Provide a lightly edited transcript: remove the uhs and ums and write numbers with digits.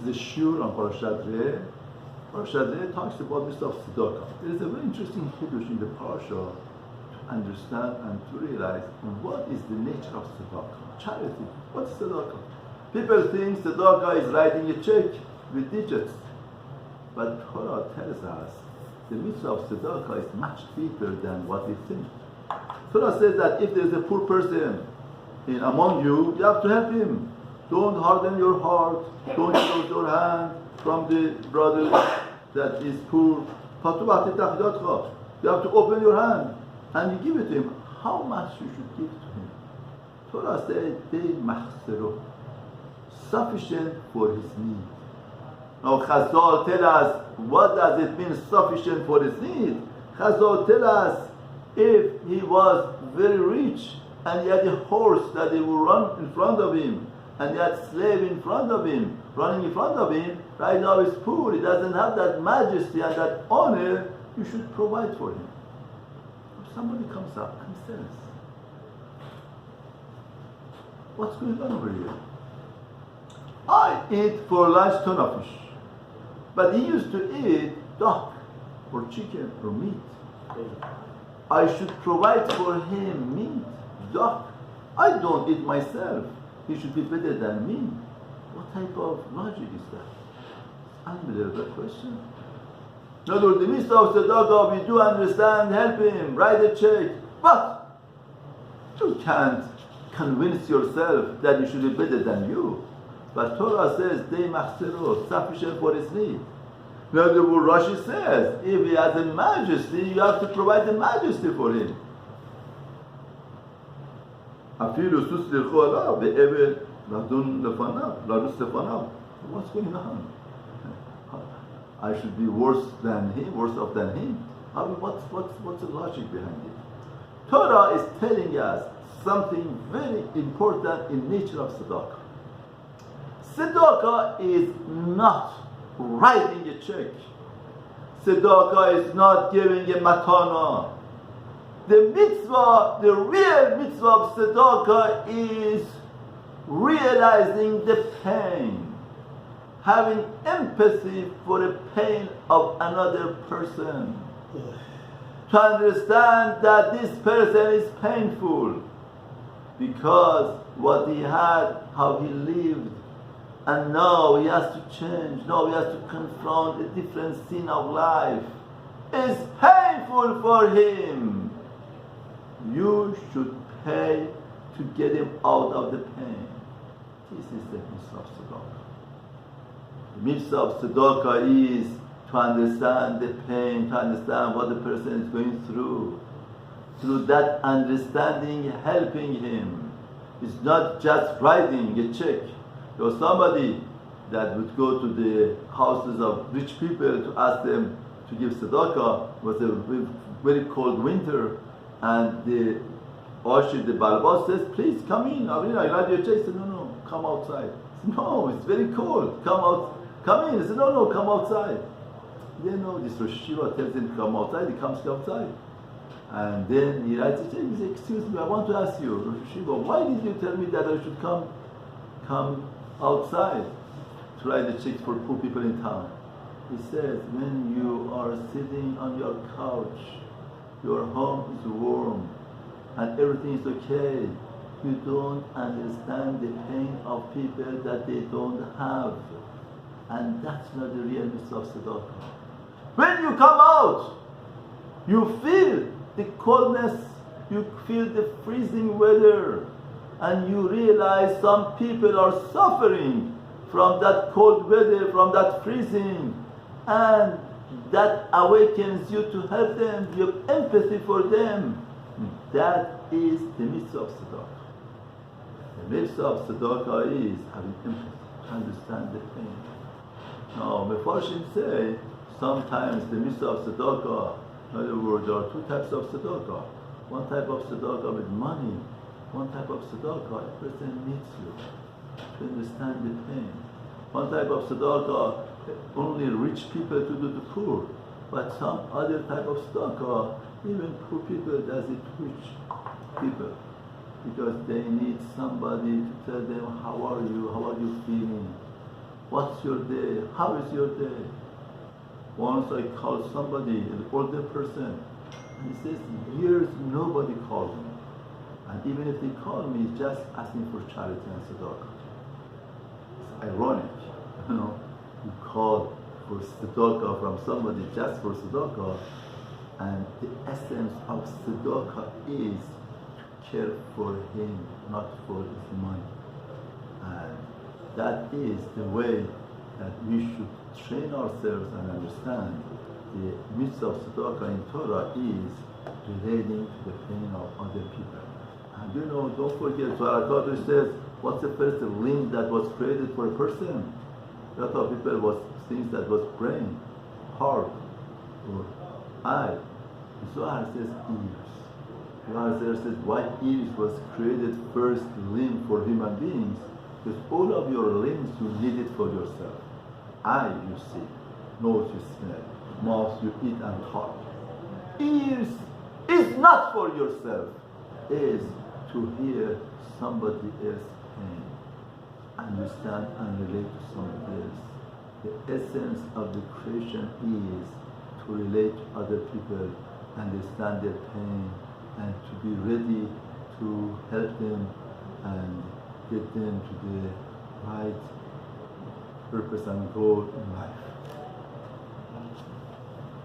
is a shiur on Parashat Re. Parashat Re talks about this of tzedakah. There is a very interesting chiddush in the parasha to understand and to realize what is the nature of tzedakah. Charity. What's tzedakah? People think tzedakah is writing a check with digits. But Torah tells us the mitzvah of tzedakah is much deeper than what we think. Torah says that if there is a poor person among you, you have to help him. Don't harden your heart. Don't close your hand from the brother that is poor. You have to open your hand and you give it to him. How much you should give to him? Torah says, sufficient for his need. Now Chazal tell us, what does it mean sufficient for his need? Chazal tell us, if he was very rich and he had a horse that he would run in front of him, and he had slave in front of him, running in front of him, right now he's poor, he doesn't have that majesty and that honor, you should provide for him. Somebody comes up and says, what's going on over here? I eat for lunch tuna fish, but he used to eat duck or chicken or meat. I should provide for him meat, duck. I don't eat myself. He should be better than me. What type of logic is that? Unbelievable question. In other words, the mitzvah of tzedakah, we do understand, help him, write a check, but you can't convince yourself that you should be better than you. But Torah says, "Dei machzero," sufficient for his need. In other words, Rashi says, if he has a majesty, you have to provide the majesty for him. אפילו סוס ללכו עליו, ועבד לדון לפניו, לרוץ לפניו. What's going on? I should be worse than him, worse off than him. What's the logic behind it? Torah is telling us something very important in nature of tzedakah. Tzedakah is not writing a check. Tzedakah is not giving a matana. The mitzvah, the real mitzvah of tzedakah is realizing the pain, having empathy for the pain of another person, to understand that this person is painful because what he had, how he lived, and now he has to change, now he has to confront a different scene of life. It's painful for him. You should pay to get him out of the pain. This is the mitzvah of tzedakah. The mitzvah of tzedakah is to understand the pain, to understand what the person is going through. Through that understanding, helping him. It's not just writing a check. There was somebody that would go to the houses of rich people to ask them to give tzedakah. It was a very cold winter. And the Oshir, the Balabas says, please come in. I write your check. He said, no, come outside. He said, no, it's very cold. Come in. He said, no, come outside. Then this Rosh Yeshiva tells him to come outside. He comes outside. And then he writes a check. He says, excuse me, I want to ask you, Rosh Yeshiva, why did you tell me that I should come outside to write the checks for poor people in town? He says, when you are sitting on your couch, your home is warm and everything is okay, you don't understand the pain of people that they don't have. And that's not the real mitzvah of tzedakah. When you come out, you feel the coldness, you feel the freezing weather, and you realize some people are suffering from that cold weather, from that freezing, and that awakens you to help them, you have empathy for them. That is the mitzvah of tzedakah. The mitzvah of tzedakah is having empathy, to understand the pain. Now, Mefarshim say, sometimes the mitzvah of tzedakah, in other words, there are two types of tzedakah. One type of tzedakah with money, one type of tzedakah, a person needs you to understand the pain. One type of tzedakah, only rich people to do to poor, but some other type of tzedakah, even poor people does it rich people, because they need somebody to tell them, how are you feeling? What's your day? How is your day? Once I called somebody, an older person, and he says, years nobody called me. And even if they call me, it's just asking for charity and tzedakah. It's ironic, you know, you call for tzedakah from somebody just for tzedakah, and the essence of tzedakah is to care for him, not for his money. And that is the way that we should train ourselves and understand the mitzvah of tzedakah in Torah is relating to the pain of other people. And you know, don't forget, Zohar Kodesh says, what's the first limb that was created for a person? A lot of people was things that was brain, heart, or eye. Zohar says ears. Zohar says why ears was created first limb for human beings, because all of your limbs you need it for yourself. Eye you see, nose you smell, mouth you eat and talk. Ears is not for yourself, is to hear somebody else's pain, understand and relate to somebody else. The essence of the creation is to relate to other people, understand their pain, and to be ready to help them and get them to the right purpose and goal in life.